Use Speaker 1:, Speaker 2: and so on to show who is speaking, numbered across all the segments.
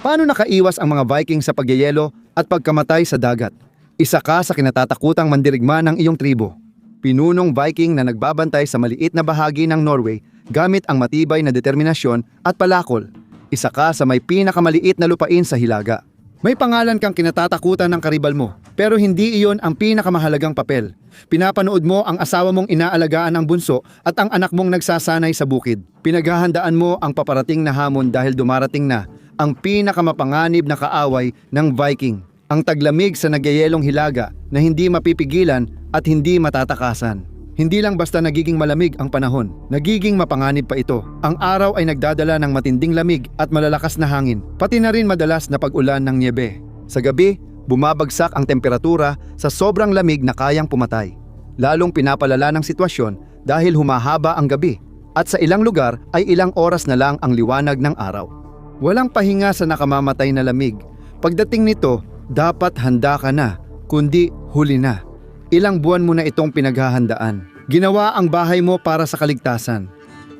Speaker 1: Paano nakaiwas ang mga Viking sa pagyayelo at pagkamatay sa dagat? Isa ka sa kinatatakutang mandirigma ng iyong tribo. Pinunong Viking na nagbabantay sa maliit na bahagi ng Norway gamit ang matibay na determinasyon at palakol. Isa ka sa may pinakamaliit na lupain sa Hilaga. May pangalan kang kinatatakutan ng karibal mo, pero hindi iyon ang pinakamahalagang papel. Pinapanood mo ang asawa mong inaalagaan ng bunso at ang anak mong nagsasanay sa bukid. Pinaghahandaan mo ang paparating na hamon dahil dumarating na ang pinakamapanganib na kaaway ng Viking, ang taglamig sa nagyayelong hilaga na hindi mapipigilan at hindi matatakasan. Hindi lang basta nagiging malamig ang panahon, nagiging mapanganib pa ito. Ang araw ay nagdadala ng matinding lamig at malalakas na hangin, pati na rin madalas na pag-ulan ng nyebe. Sa gabi, bumabagsak ang temperatura sa sobrang lamig na kayang pumatay. Lalong pinapalala ng sitwasyon dahil humahaba ang gabi at sa ilang lugar ay ilang oras na lang ang liwanag ng araw. Walang pahinga sa nakamamatay na lamig. Pagdating nito, dapat handa ka na, kundi huli na. Ilang buwan mo na itong pinaghahandaan. Ginawa ang bahay mo para sa kaligtasan.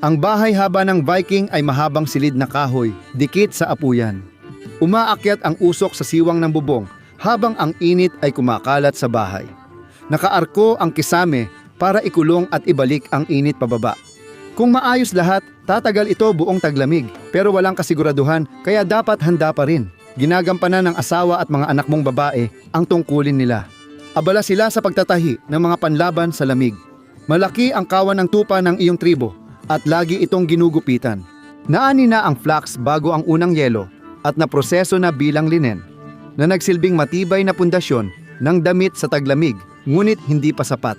Speaker 1: Ang bahay haba ng Viking ay mahabang silid na kahoy, dikit sa apuyan. Umaakyat ang usok sa siwang ng bubong habang ang init ay kumakalat sa bahay. Nakaarko ang kisame para ikulong at ibalik ang init pababa. Kung maayos lahat, tatagal ito buong taglamig, pero walang kasiguraduhan kaya dapat handa pa rin. Ginagampanan ng asawa at mga anak mong babae ang tungkulin nila. Abala sila sa pagtatahi ng mga panlaban sa lamig. Malaki ang kawan ng tupa ng iyong tribo at lagi itong ginugupitan. Naani na ang flax bago ang unang yelo at naproseso na bilang linen, na nagsilbing matibay na pundasyon ng damit sa taglamig, ngunit hindi pa sapat.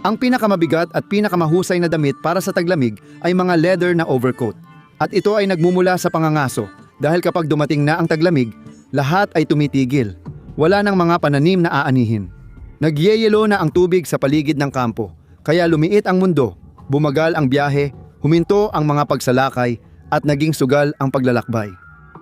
Speaker 1: Ang pinakamabigat at pinakamahusay na damit para sa taglamig ay mga leather na overcoat. At ito ay nagmumula sa pangangaso dahil kapag dumating na ang taglamig, lahat ay tumitigil. Wala nang mga pananim na aanihin. Nagyeyelo na ang tubig sa paligid ng kampo, kaya lumiit ang mundo, bumagal ang biyahe, huminto ang mga pagsalakay at naging sugal ang paglalakbay.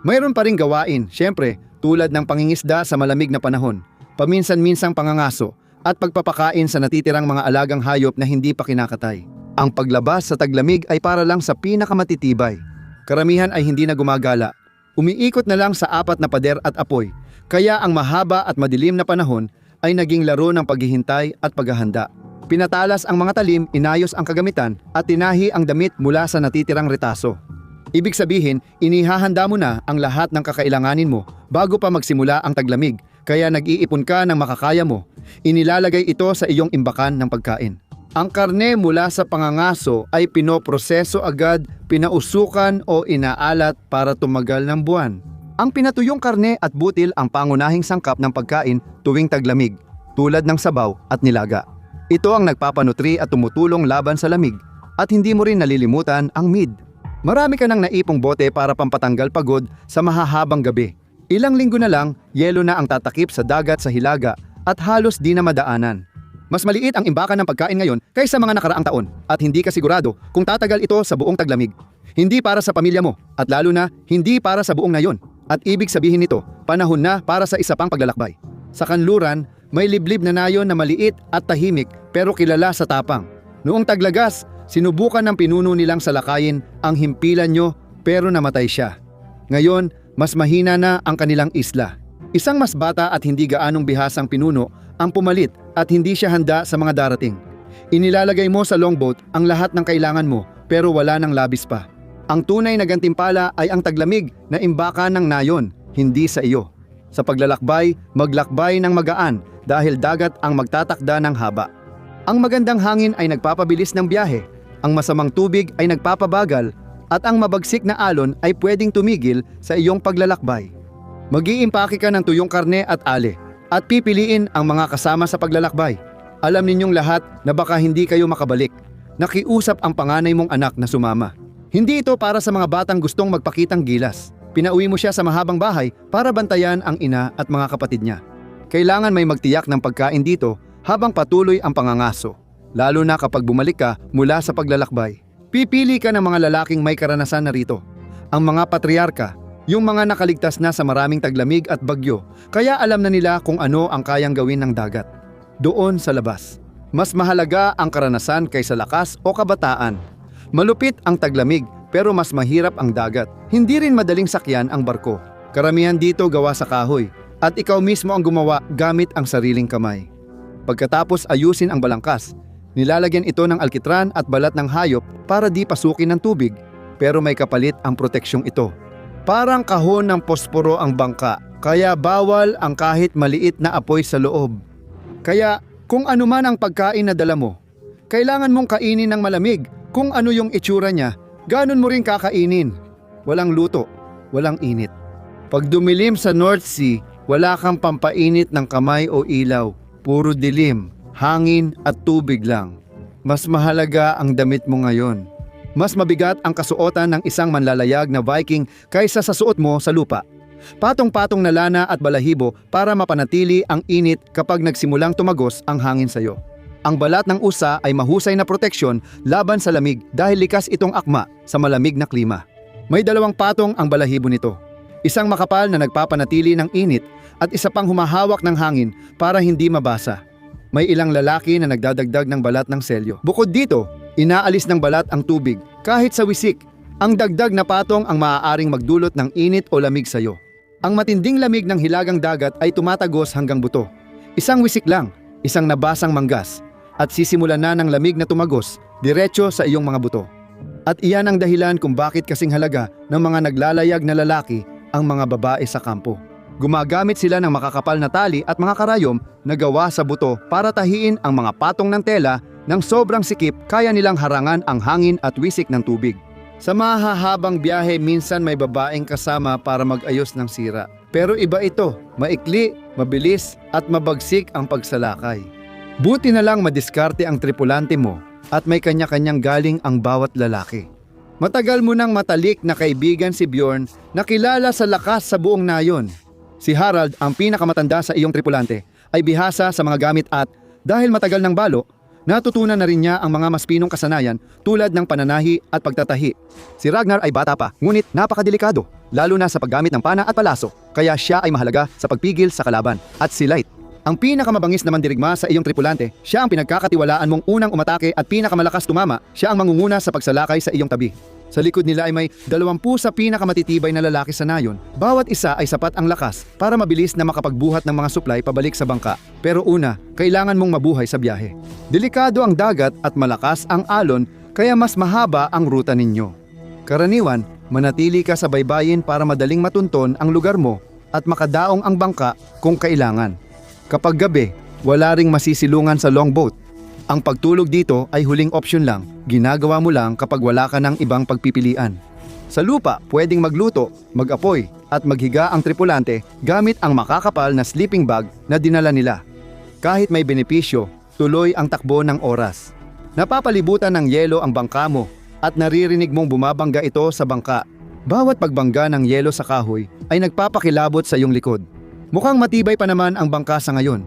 Speaker 1: Mayroon pa ring gawain, syempre, tulad ng pangingisda sa malamig na panahon, paminsan-minsang pangangaso, at pagpapakain sa natitirang mga alagang hayop na hindi pa kinakatay. Ang paglabas sa taglamig ay para lang sa pinakamatitibay. Karamihan ay hindi na gumagala. Umiikot na lang sa apat na pader at apoy, kaya ang mahaba at madilim na panahon ay naging laro ng paghihintay at paghahanda. Pinatalas ang mga talim, inayos ang kagamitan at tinahi ang damit mula sa natitirang retaso. Ibig sabihin, inihahanda mo na ang lahat ng kakailanganin mo bago pa magsimula ang taglamig, kaya nag-iipon ka ng makakaya mo. Inilalagay ito sa iyong imbakan ng pagkain. Ang karne mula sa pangangaso ay pinoproseso agad, pinausukan o inaalat para tumagal ng buwan. Ang pinatuyong karne at butil ang pangunahing sangkap ng pagkain tuwing taglamig, tulad ng sabaw at nilaga. Ito ang nagpapanutri at tumutulong laban sa lamig, at hindi mo rin nalilimutan ang mead. Marami ka nang naipong bote para pampatanggal pagod sa mahahabang gabi. Ilang linggo na lang, yelo na ang tatakip sa dagat sa Hilaga at halos di na madaanan. Mas maliit ang imbakan ng pagkain ngayon kaysa mga nakaraang taon at hindi ka sigurado kung tatagal ito sa buong taglamig. Hindi para sa pamilya mo at lalo na hindi para sa buong nayon. At ibig sabihin nito, panahon na para sa isa pang paglalakbay. Sa kanluran, may liblib na nayon na maliit at tahimik pero kilala sa tapang. Noong taglagas, sinubukan ng pinuno nilang salakayin ang himpilan nyo pero namatay siya. Ngayon, mas mahina na ang kanilang isla. Isang mas bata at hindi gaanong bihasang pinuno ang pumalit at hindi siya handa sa mga darating. Inilalagay mo sa longboat ang lahat ng kailangan mo pero wala nang labis pa. Ang tunay na gantimpala ay ang taglamig na imbakan ng nayon, hindi sa iyo. Sa paglalakbay, maglakbay ng magaan dahil dagat ang magtatakda ng haba. Ang magandang hangin ay nagpapabilis ng biyahe, ang masamang tubig ay nagpapabagal, at ang mabagsik na alon ay pwedeng tumigil sa iyong paglalakbay. Mag-iimpake ka ng tuyong karne at ale, at pipiliin ang mga kasama sa paglalakbay. Alam ninyong lahat na baka hindi kayo makabalik. Nakiusap ang panganay mong anak na sumama. Hindi ito para sa mga batang gustong magpakitang gilas. Pinauwi mo siya sa mahabang bahay para bantayan ang ina at mga kapatid niya. Kailangan may magtiyak ng pagkain dito habang patuloy ang pangangaso, lalo na kapag bumalik ka mula sa paglalakbay. Pipili ka ng mga lalaking may karanasan na rito. Ang mga patriarka, yung mga nakaligtas na sa maraming taglamig at bagyo, kaya alam na nila kung ano ang kayang gawin ng dagat. Doon sa labas, mas mahalaga ang karanasan kaysa lakas o kabataan. Malupit ang taglamig pero mas mahirap ang dagat. Hindi rin madaling sakyan ang barko. Karamihan dito gawa sa kahoy at ikaw mismo ang gumawa gamit ang sariling kamay. Pagkatapos ayusin ang balangkas, nilalagyan ito ng alkitran at balat ng hayop para di pasukin ng tubig, pero may kapalit ang proteksyong ito. Parang kahon ng posporo ang bangka, kaya bawal ang kahit maliit na apoy sa loob. Kaya kung ano man ang pagkain na dala mo, kailangan mong kainin ng malamig. Kung ano yung itsura niya, ganun mo rin kakainin. Walang luto, walang init. Pag dumilim sa North Sea, wala kang pampainit ng kamay o ilaw. Puro dilim, hangin at tubig lang. Mas mahalaga ang damit mo ngayon. Mas mabigat ang kasuotan ng isang manlalayag na Viking kaysa sa suot mo sa lupa. Patong-patong na lana at balahibo para mapanatili ang init kapag nagsimulang tumagos ang hangin sa iyo. Ang balat ng usa ay mahusay na proteksyon laban sa lamig dahil likas itong akma sa malamig na klima. May 2 patong ang balahibo nito. Isang makapal na nagpapanatili ng init at isa pang humahawak ng hangin para hindi mabasa. May ilang lalaki na nagdadagdag ng balat ng selyo. Bukod dito, inaalis ng balat ang tubig kahit sa wisik. Ang dagdag na patong ang maaaring magdulot ng init o lamig sa iyo. Ang matinding lamig ng hilagang dagat ay tumatagos hanggang buto. Isang wisik lang, isang nabasang manggas, at sisimulan na ng lamig na tumagos diretso sa iyong mga buto. At iyan ang dahilan kung bakit kasing halaga ng mga naglalayag na lalaki ang mga babae sa kampo. Gumagamit sila ng makakapal na tali at mga karayom na gawa sa buto para tahiin ang mga patong ng tela ng sobrang sikip kaya nilang harangan ang hangin at wisik ng tubig. Sa mahahabang biyahe minsan may babaeng kasama para mag-ayos ng sira. Pero iba ito, maikli, mabilis at mabagsik ang pagsalakay. Buti na lang madiskarte ang tripulante mo at may kanya-kanyang galing ang bawat lalaki. Matagal mo nang matalik na kaibigan si Bjorn na kilala sa lakas sa buong nayon. Si Harald, ang pinakamatanda sa iyong tripulante, ay bihasa sa mga gamit at dahil matagal ng balo, natutunan na rin niya ang mga mas pinong kasanayan tulad ng pananahi at pagtatahi. Si Ragnar ay bata pa, ngunit napakadelikado, lalo na sa paggamit ng pana at palaso, kaya siya ay mahalaga sa pagpigil sa kalaban. At si Light, ang pinakamabangis na mandirigma sa iyong tripulante, siya ang pinagkakatiwalaan mong unang umatake at pinakamalakas tumama, siya ang mangunguna sa pagsalakay sa iyong tabi. Sa likod nila ay may 20 sa pinakamatitibay na lalaki sa nayon. Bawat isa ay sapat ang lakas para mabilis na makapagbuhat ng mga supply pabalik sa bangka. Pero una, kailangan mong mabuhay sa biyahe. Delikado ang dagat at malakas ang alon kaya mas mahaba ang ruta ninyo. Karaniwan, manatili ka sa baybayin para madaling matunton ang lugar mo at makadaong ang bangka kung kailangan. Kapag gabi, wala ring masisilungan sa longboat. Ang pagtulog dito ay huling opsyon lang, ginagawa mo lang kapag wala ka ng ibang pagpipilian. Sa lupa, pwedeng magluto, mag-apoy, at maghiga ang tripulante gamit ang makakapal na sleeping bag na dinala nila. Kahit may benepisyo, tuloy ang takbo ng oras. Napapalibutan ng yelo ang bangka mo at naririnig mong bumabangga ito sa bangka. Bawat pagbangga ng yelo sa kahoy ay nagpapakilabot sa iyong likod. Mukhang matibay pa naman ang bangka sa ngayon.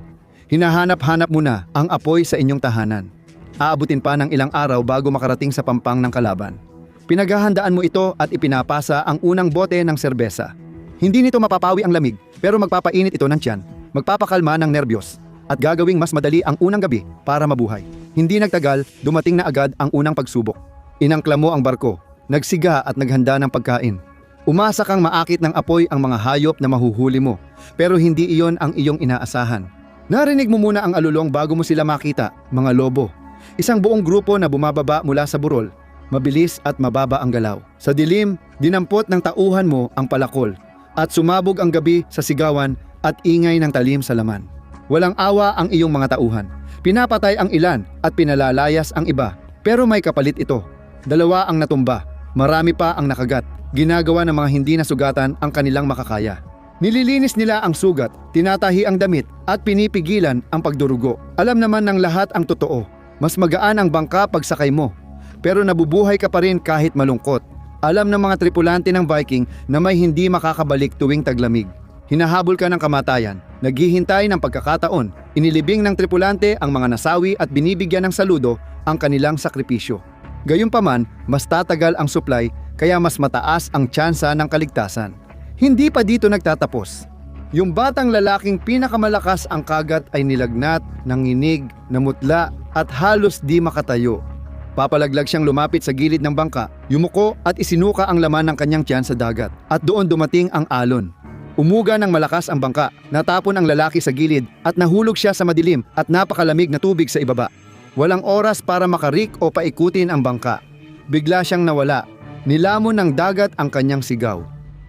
Speaker 1: Hinahanap-hanap mo na ang apoy sa inyong tahanan. Aabutin pa ng ilang araw bago makarating sa pampang ng kalaban. Pinaghahandaan mo ito at ipinapasa ang unang bote ng serbesa. Hindi nito mapapawi ang lamig, pero magpapainit ito ng tiyan, magpapakalma ng nerbiyos, at gagawing mas madali ang unang gabi para mabuhay. Hindi nagtagal, dumating na agad ang unang pagsubok. Inangkla mo ang barko, nagsiga at naghanda ng pagkain. Umasa kang maakit ng apoy ang mga hayop na mahuhuli mo, pero hindi iyon ang iyong inaasahan. Narinig mo muna ang alulong bago mo sila makita, mga lobo. Isang buong grupo na bumababa mula sa burol. Mabilis at mababa ang galaw. Sa dilim, dinampot ng tauhan mo ang palakol at sumabog ang gabi sa sigawan at ingay ng talim sa laman. Walang awa ang iyong mga tauhan. Pinapatay ang ilan at pinalalayas ang iba. Pero may kapalit ito. 2 ang natumba. Marami pa ang nakagat. Ginagawa ng mga hindi nasugatan ang kanilang makakaya. Nililinis nila ang sugat, tinatahi ang damit at pinipigilan ang pagdurugo. Alam naman ng lahat ang totoo. Mas magaan ang bangka pagsakay mo. Pero nabubuhay ka pa rin kahit malungkot. Alam ng mga tripulante ng Viking na may hindi makakabalik tuwing taglamig. Hinahabol ka ng kamatayan, naghihintay ng pagkakataon. Inilibing ng tripulante ang mga nasawi at binibigyan ng saludo ang kanilang sakripisyo. Gayunpaman, mas tatagal ang supply kaya mas mataas ang tsansa ng kaligtasan. Hindi pa dito nagtatapos. Yung batang lalaking pinakamalakas ang kagat ay nilagnat, nanginig, namutla at halos di makatayo. Papalaglag siyang lumapit sa gilid ng bangka, yumuko at isinuka ang laman ng kanyang tiyan sa dagat at doon dumating ang alon. Umuga ng malakas ang bangka, natapon ang lalaki sa gilid at nahulog siya sa madilim at napakalamig na tubig sa ibaba. Walang oras para makarik o paikutin ang bangka. Bigla siyang nawala. Nilamon ng dagat ang kanyang sigaw.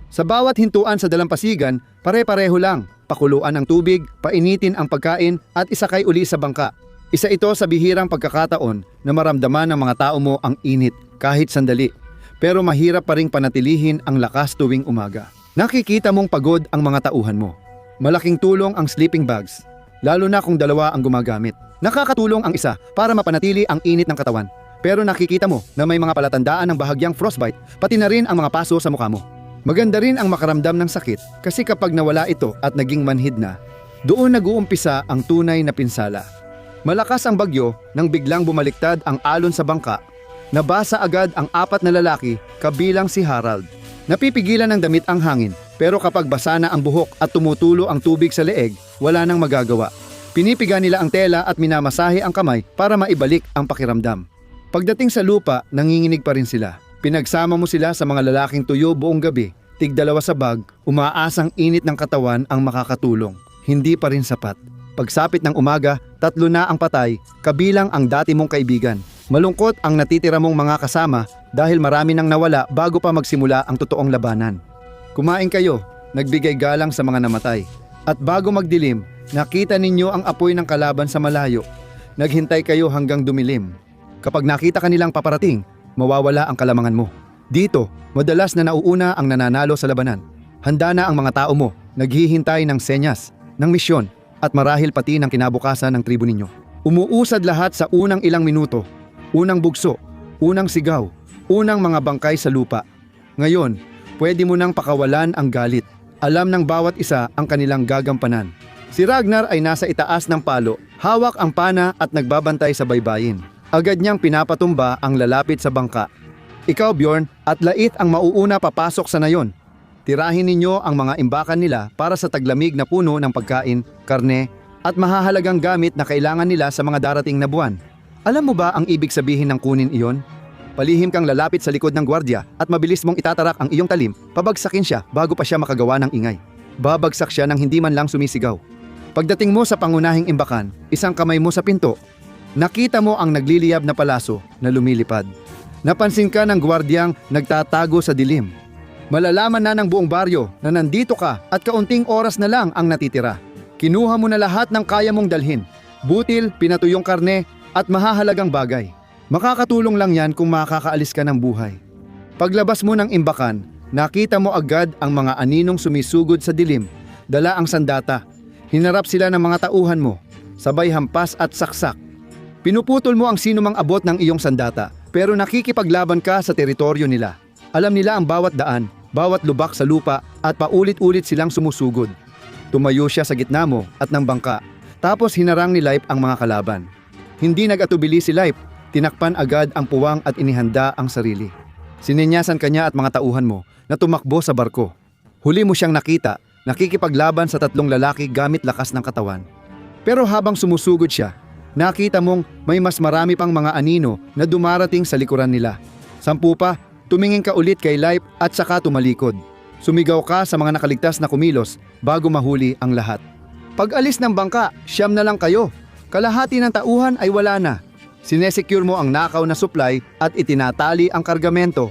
Speaker 1: Sa bawat hintuan sa dalampasigan, pare-pareho lang. Pakuluan ang tubig, painitin ang pagkain at isakay uli sa bangka. Isa ito sa bihirang pagkakataon na maramdaman ng mga tao mo ang init kahit sandali. Pero mahirap pa ring panatilihin ang lakas tuwing umaga. Nakikita mong pagod ang mga tauhan mo. Malaking tulong ang sleeping bags, lalo na kung dalawa ang gumagamit. Nakakatulong ang isa para mapanatili ang init ng katawan. Pero nakikita mo na may mga palatandaan ng bahagyang frostbite, pati na rin ang mga paso sa mukha mo. Maganda rin ang makaramdam ng sakit kasi kapag nawala ito at naging manhid na, doon nag-uumpisa ang tunay na pinsala. Malakas ang bagyo nang biglang bumaliktad ang alon sa bangka. Nabasa agad ang 4 na lalaki kabilang si Harold. Napipigilan ng damit ang hangin, pero kapag basa na ang buhok at tumutulo ang tubig sa leeg, wala nang magagawa. Pinipiga nila ang tela at minamasahe ang kamay para maibalik ang pakiramdam. Pagdating sa lupa, nanginginig pa rin sila. Pinagsama mo sila sa mga lalaking tuyo buong gabi, tig-2 sa bag, umaasang init ng katawan ang makakatulong. Hindi pa rin sapat. Pagsapit ng umaga, 3 na ang patay, kabilang ang dati mong kaibigan. Malungkot ang natitira mong mga kasama dahil marami nang nawala bago pa magsimula ang totoong labanan. Kumain kayo, nagbigay galang sa mga namatay. At bago magdilim, nakita ninyo ang apoy ng kalaban sa malayo. Naghintay kayo hanggang dumilim. Kapag nakita kanilang paparating, mawawala ang kalamangan mo. Dito, madalas na nauuna ang nananalo sa labanan. Handa na ang mga tao mo, naghihintay ng senyas, ng misyon, at marahil pati ng kinabukasan ng tribo ninyo. Umuusad lahat sa unang ilang minuto. Unang bugso, unang sigaw, unang mga bangkay sa lupa. Ngayon, pwede mo nang pakawalan ang galit. Alam ng bawat isa ang kanilang gagampanan. Si Ragnar ay nasa itaas ng palo, hawak ang pana at nagbabantay sa baybayin. Agad niyang pinapatumba ang lalapit sa bangka. Ikaw, Bjorn, at Lait ang mauuna papasok sa nayon. Tirahin ninyo ang mga imbakan nila para sa taglamig na puno ng pagkain, karne, at mahahalagang gamit na kailangan nila sa mga darating na buwan. Alam mo ba ang ibig sabihin ng kunin iyon? Palihim kang lalapit sa likod ng gwardiya at mabilis mong itatarak ang iyong talim, pabagsakin siya bago pa siya makagawa ng ingay. Babagsak siya nang hindi man lang sumisigaw. Pagdating mo sa pangunahing imbakan, isang kamay mo sa pinto, nakita mo ang nagliliyab na palaso na lumilipad. Napansin ka ng gwardiyang nagtatago sa dilim. Malalaman na ng buong baryo na nandito ka at kaunting oras na lang ang natitira. Kinuha mo na lahat ng kaya mong dalhin. Butil, pinatuyong karne, at mahahalagang bagay. Makakatulong lang yan kung makakaalis ka ng buhay. Paglabas mo ng imbakan, nakita mo agad ang mga aninong sumisugod sa dilim, dala ang sandata. Hinarap sila ng mga tauhan mo, sabay hampas at saksak. Pinuputol mo ang sinumang abot ng iyong sandata, pero nakikipaglaban ka sa teritoryo nila. Alam nila ang bawat daan, bawat lubak sa lupa at paulit-ulit silang sumusugod. Tumayo siya sa gitna mo at ng bangka, tapos hinarang ni Leif ang mga kalaban. Hindi nag-atubili si Leif, tinakpan agad ang puwang at inihanda ang sarili. Sininyasan kanya at mga tauhan mo na tumakbo sa barko. Huli mo siyang nakita, nakikipaglaban sa 3 lalaki gamit lakas ng katawan. Pero habang sumusugod siya, nakita mong may mas marami pang mga anino na dumarating sa likuran nila. 10 pa, tumingin ka ulit kay Leif at saka tumalikod. Sumigaw ka sa mga nakaligtas na kumilos bago mahuli ang lahat. Pag-alis ng bangka, 9 na lang kayo. Kalahati ng tauhan ay wala na. Sinesecure mo ang nakaw na supply at itinatali ang kargamento.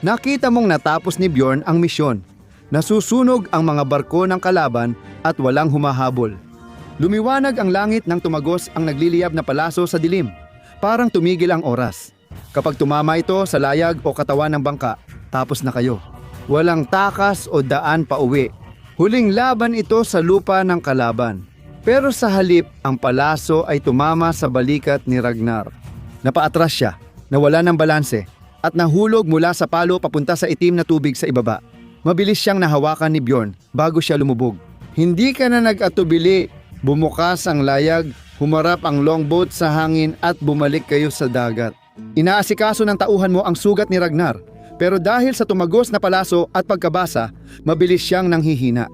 Speaker 1: Nakita mong natapos ni Bjorn ang misyon. Nasusunog ang mga barko ng kalaban at walang humahabol. Lumiwanag ang langit nang tumagos ang nagliliyab na palaso sa dilim. Parang tumigil ang oras. Kapag tumama ito sa layag o katawan ng bangka, tapos na kayo. Walang takas o daan pa uwi. Huling laban ito sa lupa ng kalaban. Pero sa halip, ang palaso ay tumama sa balikat ni Ragnar. Napaatras siya, nawala ng balanse, at nahulog mula sa palo papunta sa itim na tubig sa ibaba. Mabilis siyang nahawakan ni Bjorn bago siya lumubog. Hindi ka na nag-atubili. Bumukas ang layag, humarap ang longboat sa hangin at bumalik kayo sa dagat. Inaasikaso ng tauhan mo ang sugat ni Ragnar, pero dahil sa tumagos na palaso at pagkabasa, mabilis siyang nanghihina.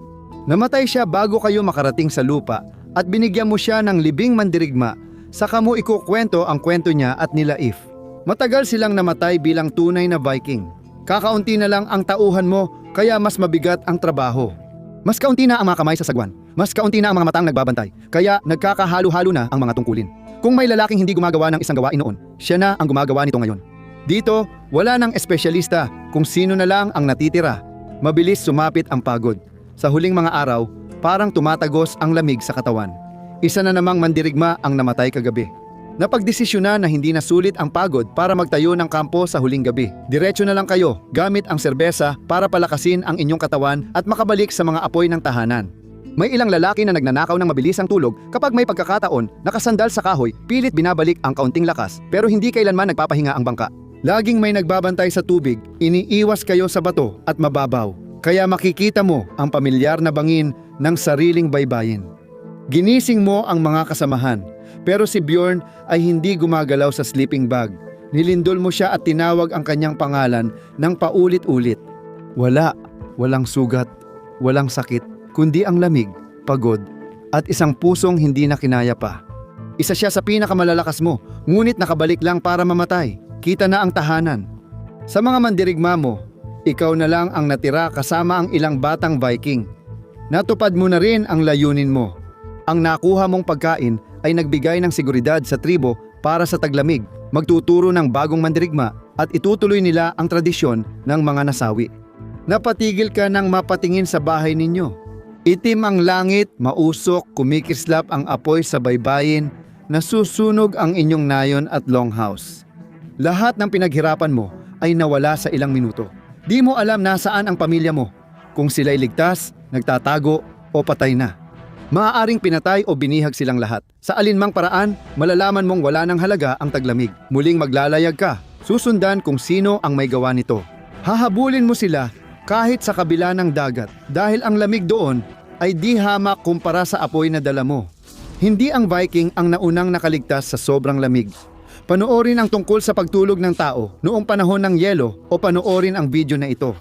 Speaker 1: Namatay siya bago kayo makarating sa lupa at binigyan mo siya ng libing mandirigma, saka mo ikukwento ang kwento niya at ni Leif. Matagal silang namatay bilang tunay na Viking. Kakaunti na lang ang tauhan mo kaya mas mabigat ang trabaho. Mas kaunti na ang mga kamay sa sagwan. Mas kaunti na ang mga matang nagbabantay. Kaya nagkakahalo-halo na ang mga tungkulin. Kung may lalaking hindi gumagawa ng isang gawain noon, siya na ang gumagawa nito ngayon. Dito, wala nang espesyalista kung sino na lang ang natitira. Mabilis sumapit ang pagod. Sa huling mga araw, parang tumatagos ang lamig sa katawan. Isa na namang mandirigma ang namatay kagabi. Napagdesisyonan na hindi na sulit ang pagod para magtayo ng kampo sa huling gabi. Diretso na lang kayo gamit ang serbesa para palakasin ang inyong katawan at makabalik sa mga apoy ng tahanan. May ilang lalaki na nagnanakaw ng mabilisang tulog kapag may pagkakataon, nakasandal sa kahoy, pilit binabalik ang kaunting lakas pero hindi kailanman nagpapahinga ang bangka. Laging may nagbabantay sa tubig, iniiwas kayo sa bato at mababaw. Kaya makikita mo ang pamilyar na bangin ng sariling baybayin. Ginising mo ang mga kasamahan, pero si Bjorn ay hindi gumagalaw sa sleeping bag. Nilindol mo siya at tinawag ang kanyang pangalan ng paulit-ulit. Walang sugat, walang sakit, kundi ang lamig, pagod, at isang pusong hindi na kinaya pa. Isa siya sa pinakamalalakas mo, ngunit nakabalik lang para mamatay. Kita na ang tahanan. Sa mga mandirigma mo, ikaw na lang ang natira kasama ang ilang batang Viking. Natupad mo na rin ang layunin mo. Ang nakuha mong pagkain ay nagbigay ng seguridad sa tribo para sa taglamig, magtuturo ng bagong mandirigma at itutuloy nila ang tradisyon ng mga nasawi. Napatigil ka nang mapatingin sa bahay ninyo. Itim ang langit, mausok, kumikislap ang apoy sa baybayin, nasusunog ang inyong nayon at longhouse. Lahat ng pinaghirapan mo ay nawala sa ilang minuto. Di mo alam nasaan ang pamilya mo, kung sila'y ligtas, nagtatago o patay na. Maaaring pinatay o binihag silang lahat. Sa alinmang paraan, malalaman mong wala ng halaga ang taglamig. Muling maglalayag ka, susundan kung sino ang may gawa nito. Hahabulin mo sila kahit sa kabila ng dagat dahil ang lamig doon ay di hamak kumpara sa apoy na dala mo. Hindi ang Viking ang naunang nakaligtas sa sobrang lamig. Panoorin ang tungkol sa pagtulog ng tao noong panahon ng yelo o panoorin ang video na ito.